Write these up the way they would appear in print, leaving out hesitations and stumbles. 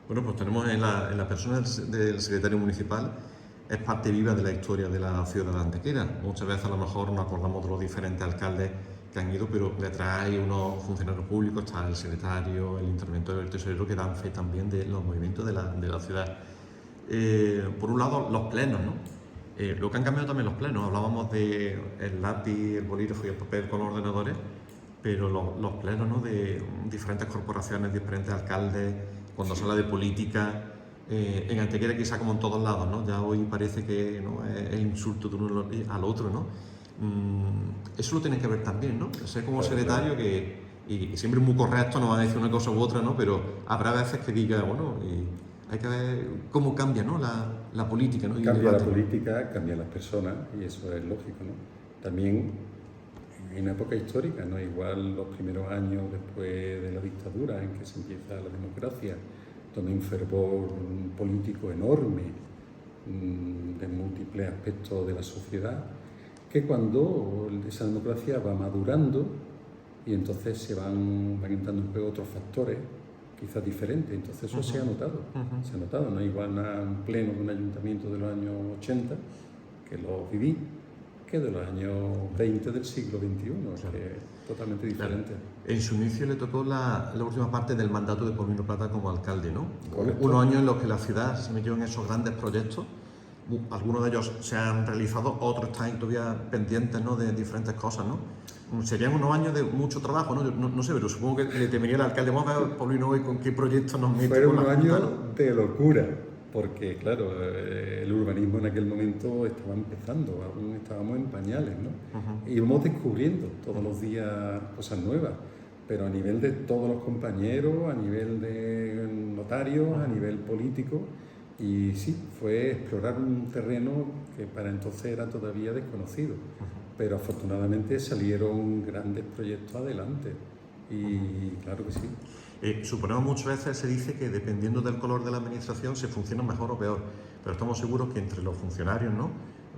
Bueno, pues tenemos en la persona del secretario municipal, es parte viva de la historia de la ciudad de Antequera. Muchas veces a lo mejor nos acordamos de los diferentes alcaldes que han ido, pero detrás hay unos funcionarios públicos, está el secretario, el interventor, el tesorero, que dan fe también de los movimientos de la ciudad. Por un lado, los plenos, ¿no? Lo que han cambiado también los plenos, hablábamos del lápiz, el bolígrafo y el papel con los ordenadores, pero los plenos, ¿no?, de diferentes corporaciones, diferentes alcaldes, cuando se habla de política, en Antequera quizá como en todos lados, ¿no? Ya hoy parece que, ¿no?, es el insulto de uno al otro, ¿no? Eso lo tienen que ver también, ¿no? Ser como secretario que, y siempre muy correcto, no va a decir una cosa u otra, ¿no? Pero habrá veces que diga, bueno, hay que ver cómo cambia, ¿no?, la política, ¿no? Cambia la política, cambian las personas, y eso es lógico, ¿no? También en una época histórica, ¿no? Igual los primeros años después de la dictadura, en que se empieza la democracia, donde hay un fervor político enorme en múltiples aspectos de la sociedad, que cuando esa democracia va madurando y entonces se van entrando en juego otros factores quizás diferentes, entonces eso se ha notado, se ha notado, no es igual un pleno de un ayuntamiento de los años 80, que lo viví, que de los años 20 del siglo XXI, claro, que es totalmente diferente. Claro. En su inicio le tocó la última parte del mandato de Paulino Plata como alcalde, ¿no? Correcto. Unos años en los que la ciudad se metió en esos grandes proyectos, algunos de ellos se han realizado, otros están todavía pendientes, ¿no?, de diferentes cosas, ¿no? Serían unos años de mucho trabajo, ¿no? No sé, pero supongo que le temería al alcalde. Vamos a ver, Paulino, hoy con qué proyectos nos mete. Fueron unos años de locura, porque claro, el urbanismo en aquel momento estaba empezando, aún estábamos en pañales, ¿no? Íbamos descubriendo todos los días cosas nuevas, pero a nivel de todos los compañeros, a nivel de notarios, a nivel político, y sí, fue explorar un terreno que para entonces era todavía desconocido, pero afortunadamente salieron grandes proyectos adelante, y claro que sí. Suponemos muchas veces se dice que dependiendo del color de la administración se funciona mejor o peor, pero estamos seguros que entre los funcionarios, ¿no?,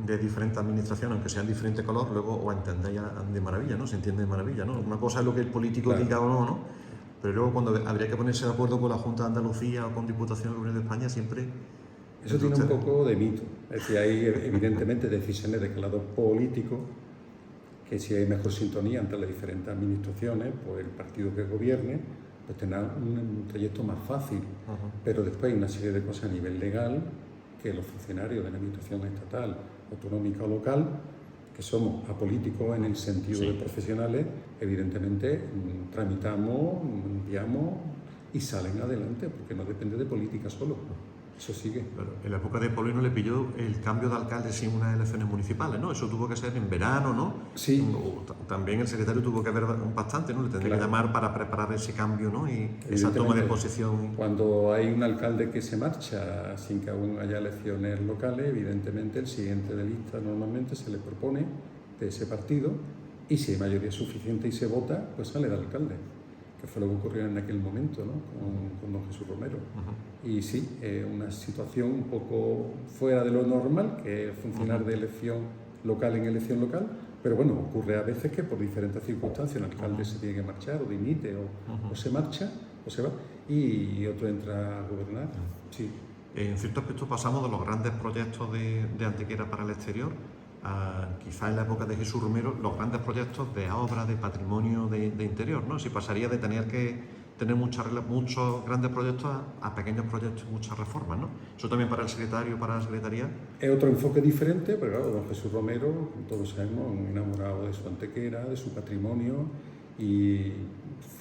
de diferentes administraciones, aunque sean de diferente color, luego os entendéis de maravilla, ¿no? Se entiende de maravilla, ¿no? Una cosa es lo que el político diga o no, ¿no? Pero luego cuando habría que ponerse de acuerdo con la Junta de Andalucía o con Diputación del Gobierno de España, siempre... Eso tiene un poco de mito. Es decir, hay evidentemente decisiones de calado político, que si hay mejor sintonía entre las diferentes administraciones, pues el partido que gobierne pues tendrá un trayecto más fácil. Pero después hay una serie de cosas a nivel legal que los funcionarios de la administración estatal, autonómica o local, que somos apolíticos en el sentido de profesionales, evidentemente tramitamos, enviamos y salen adelante, porque no depende de política solo. Eso sigue. Claro, en la época de Paulino le pilló el cambio de alcalde sin unas elecciones municipales, ¿no? Eso tuvo que ser en verano, ¿no? Sí. También el secretario tuvo que ver bastante, ¿no? Le tendría que llamar para preparar ese cambio, ¿no? Y esa toma de posición. Cuando hay un alcalde que se marcha sin que aún haya elecciones locales, evidentemente el siguiente de lista normalmente se le propone de ese partido, y si hay mayoría suficiente y se vota, pues sale el alcalde, que fue lo que ocurrió en aquel momento, ¿no?, con don Jesús Romero. Y sí, una situación un poco fuera de lo normal, que es funcionar de elección local en elección local, pero bueno, ocurre a veces que por diferentes circunstancias el alcalde se tiene que marchar, o dimite, o se marcha, o se va, y otro entra a gobernar. Sí. En cierto aspecto pasamos de los grandes proyectos de Antequera para el exterior a, quizás en la época de Jesús Romero, los grandes proyectos de obra, de patrimonio de interior, ¿no? Si pasaría de tener que tener muchos grandes proyectos a pequeños proyectos y muchas reformas, ¿no? Eso también para el secretario, para la secretaría. Es otro enfoque diferente, pero claro, don Jesús Romero, todos sabemos, enamorado de su Antequera, de su patrimonio, y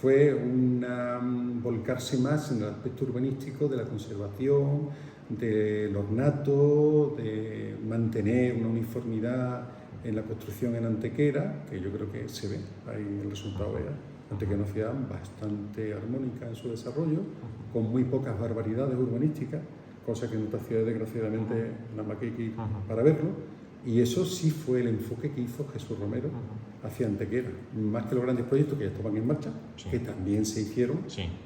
fue volcarse más en el aspecto urbanístico de la conservación, del ornato, de mantener una uniformidad en la construcción en Antequera, que yo creo que se ve, ahí el resultado era Antequera, una ciudad bastante armónica en su desarrollo, con muy pocas barbaridades urbanísticas, cosa que en otras ciudades desgraciadamente nada más que hay que ir para verlo. Y eso sí fue el enfoque que hizo Jesús Romero hacia Antequera, más que los grandes proyectos que ya estaban en marcha, que también se hicieron,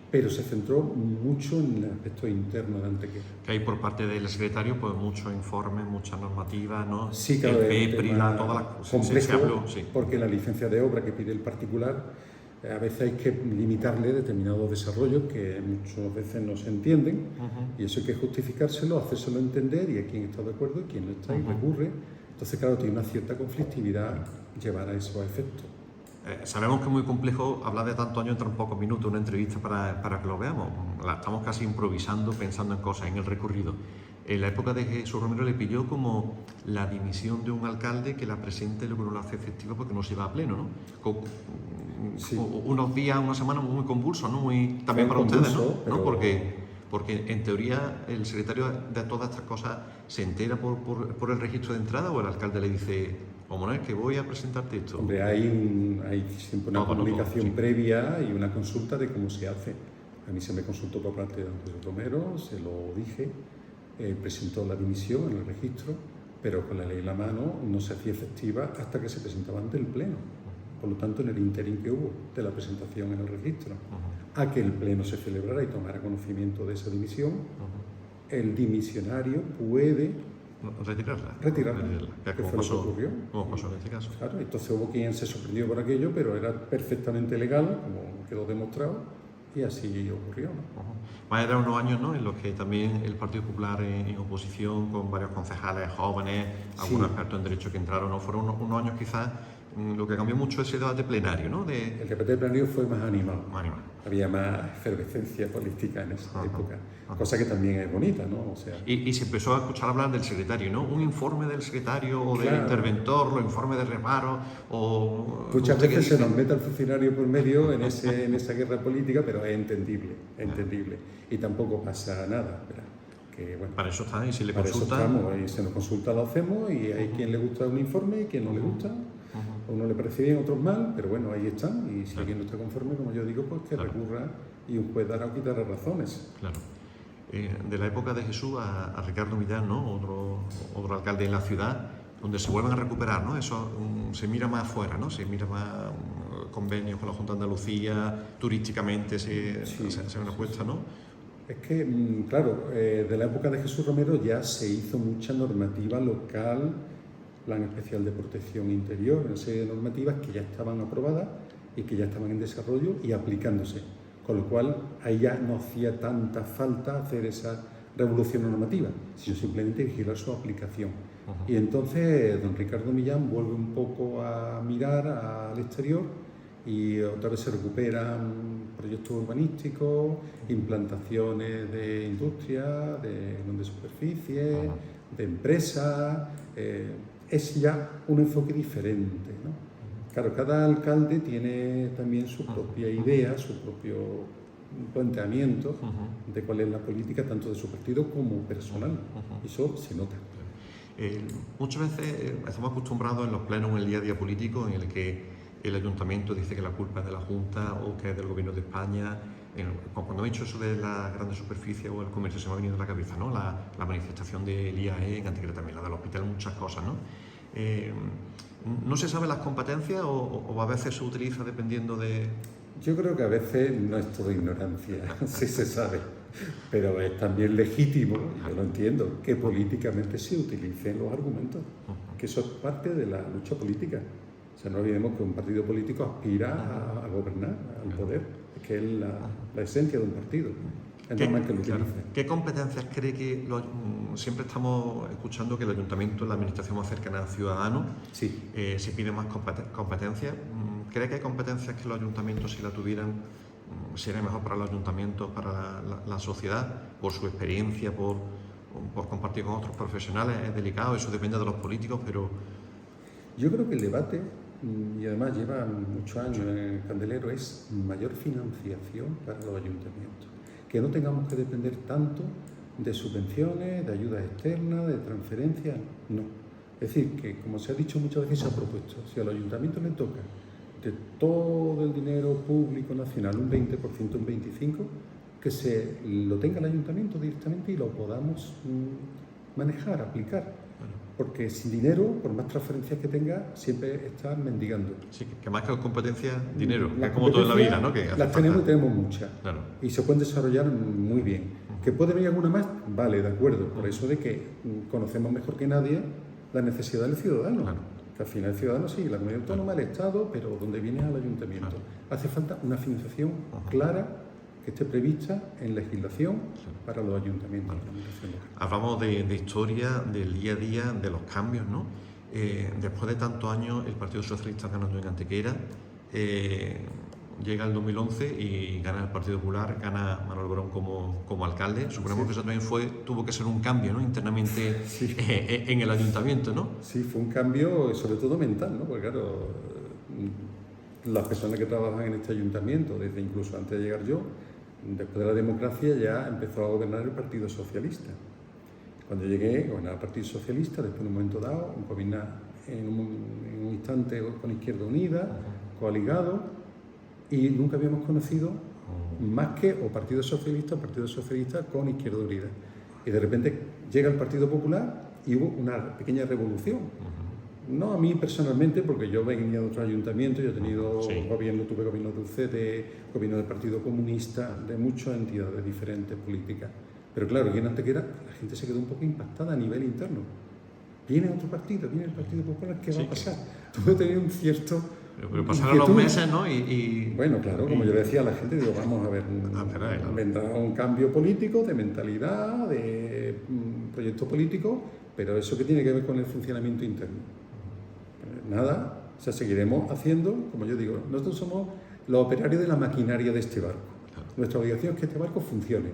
pero se centró mucho en el aspecto interno de Antequera. Que hay por parte del secretario pues muchos informes, muchas normativas, ¿no? Sí, claro, el PEPRI, todas las cosas. Complejo, porque la licencia de obra que pide el particular A veces hay que limitarle determinados desarrollos que muchas veces no se entienden y eso hay que justificárselo, hacérselo entender y hay quien está de acuerdo y quien no está y recurre. Entonces, claro, tiene una cierta conflictividad llevar a esos efectos. Sabemos que es muy complejo hablar de tantos años en tan pocos minutos, una entrevista para que lo veamos. Estamos casi improvisando, pensando en cosas, en el recorrido. En la época de Jesús Romero le pilló como la dimisión de un alcalde que la presente lo que no la hace efectiva porque no se va a pleno, ¿no? Sí. Unos días, una semana muy convulsos, ¿no? También para ustedes, ¿no? Porque en teoría el secretario de todas estas cosas se entera por el registro de entrada o el alcalde le dice, como no es que voy a presentarte esto. Hombre, hay siempre una comunicación previa y una consulta de cómo se hace. A mí se me consultó por parte de don Jesús Romero, se lo dije, presentó la dimisión en el registro, pero con la ley en la mano no se hacía efectiva hasta que se presentaba ante el Pleno. Por lo tanto, en el interín que hubo de la presentación en el registro, a que el Pleno se celebrara y tomara conocimiento de esa dimisión, el dimisionario puede retirarla. Que fue lo que ocurrió. ¿Cómo pasó en este caso? Claro, entonces hubo quien se sorprendió por aquello, pero era perfectamente legal, como quedó demostrado, y así ocurrió, ¿no? Eran unos años, ¿no?, en los que también el Partido Popular en oposición, con varios concejales jóvenes, algunos expertos en derecho que entraron, ¿no? Fueron unos años quizás. Lo que cambió mucho ese debate plenario, ¿no? El debate plenario fue más animado. Había más efervescencia política en esa época, cosa que también es bonita, ¿no? O sea, y se empezó a escuchar hablar del secretario, ¿no? Un informe del secretario o del interventor, los informes de reparo o... Muchas veces se nos mete al funcionario por medio en esa guerra política, pero es entendible. Y tampoco pasa nada, ¿verdad? Que, bueno, para eso está, y si le para consulta... eso estamos, y se nos consulta, lo hacemos, y hay quien le gusta un informe y quien no le gusta. A uno le parece bien, a otros mal, pero bueno, ahí están, y si alguien no está conforme, como yo digo, pues que recurra y un juez dará o quitará razones. Claro. De la época de Jesús a Ricardo Millán, ¿no? Otro alcalde en la ciudad, donde se vuelven a recuperar, ¿no? Eso se mira más afuera, ¿no? Se mira más convenios con la Junta de Andalucía, turísticamente se hace una apuesta, ¿no? Es que, claro, de la época de Jesús Romero ya se hizo mucha normativa local, Plan Especial de Protección Interior, una serie de normativas que ya estaban aprobadas y que ya estaban en desarrollo y aplicándose. Con lo cual, ahí ya no hacía tanta falta hacer esa revolución normativa, sino simplemente vigilar su aplicación. Y entonces, don Ricardo Millán vuelve un poco a mirar al exterior y otra vez se recuperan proyectos urbanísticos, implantaciones de industria, de superficie, de empresas. Es ya un enfoque diferente, ¿no? Claro, cada alcalde tiene también su propia idea, su propio planteamiento de cuál es la política, tanto de su partido como personal. Y eso se nota. Muchas veces estamos acostumbrados en los plenos, en el día a día político, en el que el ayuntamiento dice que la culpa es de la Junta o que es del Gobierno de España. Cuando he dicho eso de la grande superficie o el comercio, se me ha venido a la cabeza, ¿no? La manifestación del IAE en Antequera también, la del hospital, muchas cosas, ¿no? ¿No se saben las competencias o a veces se utiliza dependiendo de...? Yo creo que a veces no es todo ignorancia, sí se sabe, pero es también legítimo, yo lo entiendo, que políticamente se utilicen los argumentos, que eso es parte de la lucha política. O sea, no olvidemos que un partido político aspira a gobernar, al poder, que es la esencia de un partido. Es normal que lo utilice. ¿Qué competencias cree que siempre estamos escuchando que el ayuntamiento es la administración más cercana al ciudadano? Sí. Se piden más competencias. ¿Cree que hay competencias que los ayuntamientos, si la tuvieran, sería mejor para los ayuntamientos, para la sociedad, por su experiencia, por compartir con otros profesionales? Es delicado, eso depende de los políticos, pero... Yo creo que el debate, y además lleva muchos años en el candelero, es mayor financiación para los ayuntamientos. Que no tengamos que depender tanto de subvenciones, de ayudas externas, de transferencias, no. Es decir, que como se ha dicho muchas veces, se ha propuesto, si al ayuntamiento le toca de todo el dinero público nacional un 20%, un 25%, que se lo tenga el ayuntamiento directamente y lo podamos manejar, aplicar. Porque sin dinero, por más transferencias que tenga, siempre está mendigando. Sí, que más que competencias, dinero, es como todo en la vida, ¿no? Que las tenemos y tenemos muchas. Claro. Y se pueden desarrollar muy bien. ¿Que puede venir alguna más? Vale, de acuerdo. Por eso de que conocemos mejor que nadie la necesidad del ciudadano. Que al final Ciudadanos sí, la comunidad autónoma, el Estado, pero donde viene al ayuntamiento. Hace falta una financiación clara que esté prevista en legislación para los ayuntamientos. Hablamos de historia, del día a día, de los cambios, ¿no? Después de tantos años, el Partido Socialista ganando en Antequera, llega el 2011 y gana el Partido Popular, gana Manuel Borón como alcalde. Suponemos que eso también tuvo que ser un cambio, ¿no? Internamente en el ayuntamiento, ¿no? Sí, fue un cambio sobre todo mental, ¿no? Porque claro, las personas que trabajan en este ayuntamiento, desde incluso antes de llegar yo, después de la democracia ya empezó a gobernar el Partido Socialista. Cuando llegué, gobernaba el Partido Socialista, después en un momento dado, gobierna en un instante con Izquierda Unida, coaligado, y nunca habíamos conocido más que o Partido Socialista con Izquierda Unida. Y de repente llega el Partido Popular y hubo una pequeña revolución. No a mí personalmente, porque yo venía de otro ayuntamiento, yo he tenido gobierno, tuve gobierno de UCD, gobierno del Partido Comunista, de muchas entidades diferentes políticas. Pero claro, aquí en Antequera la gente se quedó un poco impactada a nivel interno. Viene otro partido, viene el Partido Popular, ¿qué va a pasar? Tuve que tener un cierto... Pero pasaron los meses, ¿no? Bueno, claro, como yo le decía a la gente, digo, vamos a ver, vendrá un cambio político, de mentalidad, de proyecto político, pero eso que tiene que ver con el funcionamiento interno. Nada, o sea, seguiremos haciendo, como yo digo, nosotros somos los operarios de la maquinaria de este barco. Nuestra obligación es que este barco funcione.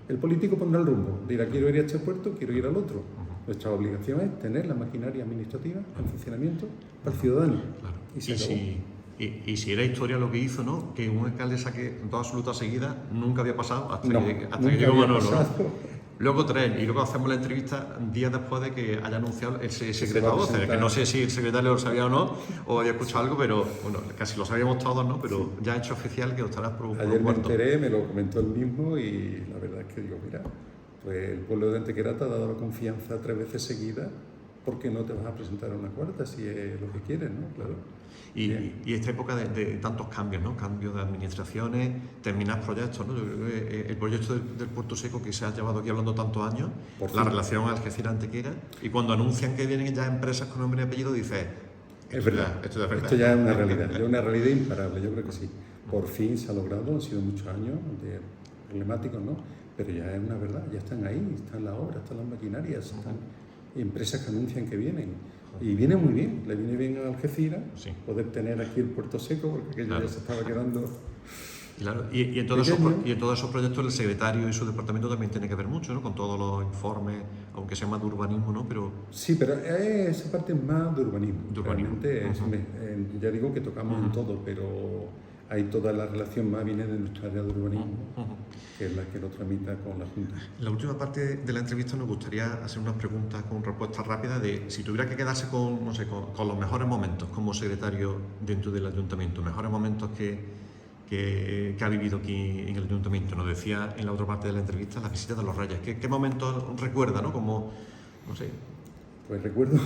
El político pondrá el rumbo, dirá, quiero ir a este puerto, quiero ir al otro. Nuestra obligación es tener la maquinaria administrativa en funcionamiento para el ciudadano. Y si era historia lo que hizo, ¿no? Que un alcalde saque 2 absolutas seguidas, nunca había pasado hasta que llegó Manolo, ¿no? Luego 3, y luego hacemos la entrevista días después de que haya anunciado ese secreto a voces, que no sé si el secretario lo sabía o no, o había escuchado algo, pero bueno, casi lo sabíamos todos, ¿no? Pero ya ha hecho oficial que estarás por Ayer me enteré, me lo comentó él mismo y la verdad es que digo, mira, pues el pueblo de Antequera te ha dado la confianza 3 veces seguidas, ¿por qué no te vas a presentar a una cuarta si es lo que quieres, ¿no? Claro. Y esta época de tantos cambios, ¿no? Cambios de administraciones, terminar proyectos, ¿no? Yo creo que el proyecto del Puerto Seco que se ha llevado aquí hablando tantos años, la relación Algeciras-Antequera, y cuando anuncian que vienen ya empresas con nombre y apellido, dices, es verdad, esto ya es una realidad, es una realidad imparable, yo creo que sí. Por fin se ha logrado, han sido muchos años de problemáticos, ¿no? Pero ya es una verdad, ya están ahí, están las obras, están las maquinarias, están empresas que anuncian que vienen. Y viene muy bien, le viene bien a Algeciras poder tener aquí el Puerto Seco, porque aquello ya se estaba quedando... Claro, y en todos esos proyectos el secretario y su departamento también tiene que ver mucho, ¿no? Con todos los informes, aunque sea más de urbanismo, ¿no? Pero... Sí, pero esa parte es más de urbanismo. Realmente, ya digo que tocamos en todo, pero hay toda la relación más viene de nuestra área de urbanismo, que es la que lo tramita con la Junta. En la última parte de la entrevista nos gustaría hacer unas preguntas con respuestas rápidas de si tuviera que quedarse con, no sé, con los mejores momentos como secretario dentro del ayuntamiento, mejores momentos que ha vivido aquí en el ayuntamiento. Nos decía en la otra parte de la entrevista la visita de los Reyes. ¿Qué momentos recuerda, no? Como, no sé. Pues recuerdo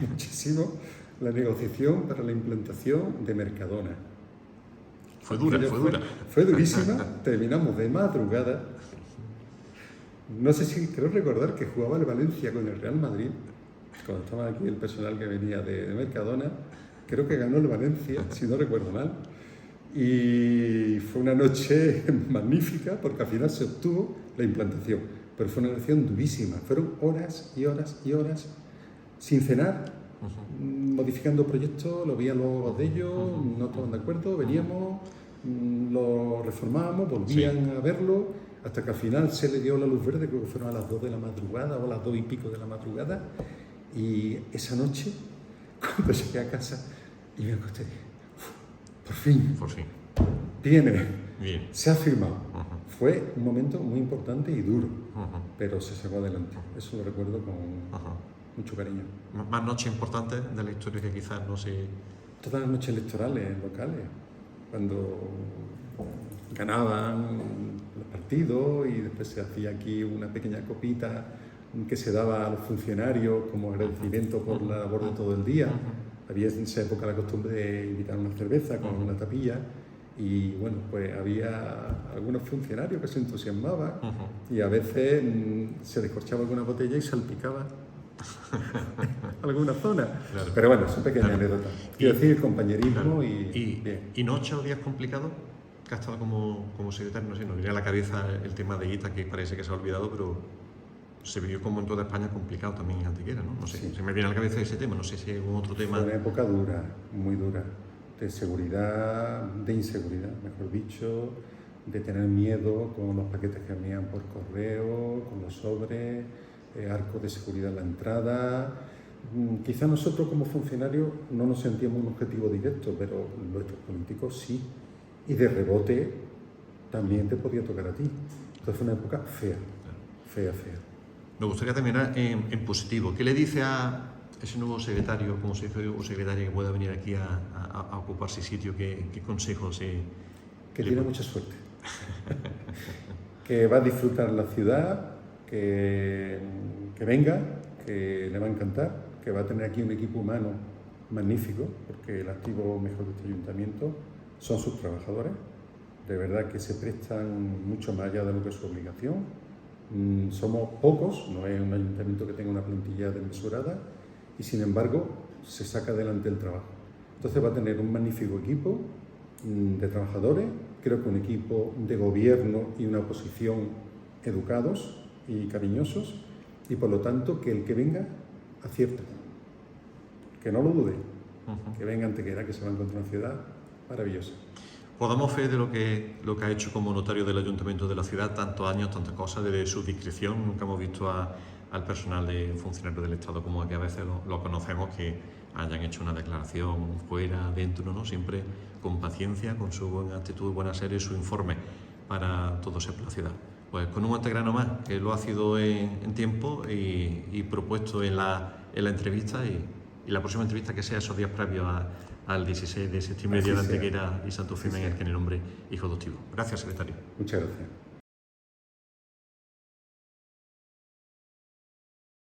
muchísimo la negociación para la implantación de Mercadona. Fue dura. Fue durísima, terminamos de madrugada. No sé si creo recordar que jugaba el Valencia con el Real Madrid, cuando estaba aquí el personal que venía de Mercadona, creo que ganó el Valencia, si no recuerdo mal. Y fue una noche magnífica porque al final se obtuvo la implantación, pero fue una elección durísima, fueron horas y horas y horas sin cenar, modificando proyectos, lo veían los de ellos, no estaban de acuerdo, veníamos, lo reformábamos, volvían a verlo, hasta que al final se le dio la luz verde, creo que fueron a las 2 de la madrugada o a las 2 y pico de la madrugada, y esa noche, cuando llegué a casa y me acosté, por fin, viene, se ha firmado. Fue un momento muy importante y duro, pero se sacó adelante. Eso lo recuerdo con mucho cariño. ¿Más noches importantes de la historia que quizás no se...? Todas las noches electorales locales, cuando ganaban los partidos y después se hacía aquí una pequeña copita que se daba a los funcionarios como agradecimiento por la labor de todo el día. Había en esa época la costumbre de invitar una cerveza con una tapilla y bueno, pues había algunos funcionarios que se entusiasmaban y a veces se descorchaba alguna botella y salpicaba alguna zona. Claro. Pero bueno, son pequeñas Claro. anécdotas. Quiero decir, compañerismo Claro. y bien. ¿Y noches o días complicados? Que ha estado como secretario, no sé, nos viene a la cabeza el tema de Ita, que parece que se ha olvidado, pero se vivió como en toda España complicado también en Antequera, ¿no? No sé, Sí. se me viene a la cabeza ese tema, no sé si hay algún otro tema. Fue una época dura, muy dura, de seguridad, de inseguridad, mejor dicho, de tener miedo con los paquetes que venían por correo, con los sobres, arcos de seguridad en la entrada. Quizá nosotros como funcionarios no nos sentíamos un objetivo directo, pero nuestros políticos sí. Y de rebote también te podía tocar a ti. Entonces fue una época fea, fea, fea. Me gustaría terminar en positivo. ¿Qué le dice a ese nuevo secretario, como se dice, o secretaria que pueda venir aquí a ocuparse sitio? ¿Qué consejos? Que tiene mucha suerte. Que va a disfrutar la ciudad, que venga, que le va a encantar, que va a tener aquí un equipo humano magnífico, porque el activo mejor de este ayuntamiento son sus trabajadores. De verdad que se prestan mucho más allá de lo que es su obligación. Somos pocos, no es un ayuntamiento que tenga una plantilla desmesurada y sin embargo se saca adelante el trabajo. Entonces va a tener un magnífico equipo de trabajadores, creo que un equipo de gobierno y una oposición educados y cariñosos y por lo tanto que el que venga acierta, que no lo dude, que venga a Antequera, que se va a encontrar una ciudad maravillosa. Pues damos fe de lo que ha hecho como notario del Ayuntamiento de la ciudad, tantos años, tantas cosas, desde su discreción. Nunca hemos visto al personal de funcionarios del Estado como que a veces lo conocemos, que hayan hecho una declaración fuera, dentro, ¿no? Siempre con paciencia, con su buena actitud, buena serie, su informe para todo ser por la ciudad. Pues con un antegrano más, que lo ha sido en tiempo y propuesto en la entrevista y la próxima entrevista que sea esos días previos al 16 de septiembre, Día de Antequera y Santo Firme, en el que en el nombre hijo adoptivo. Gracias, secretario. Muchas gracias.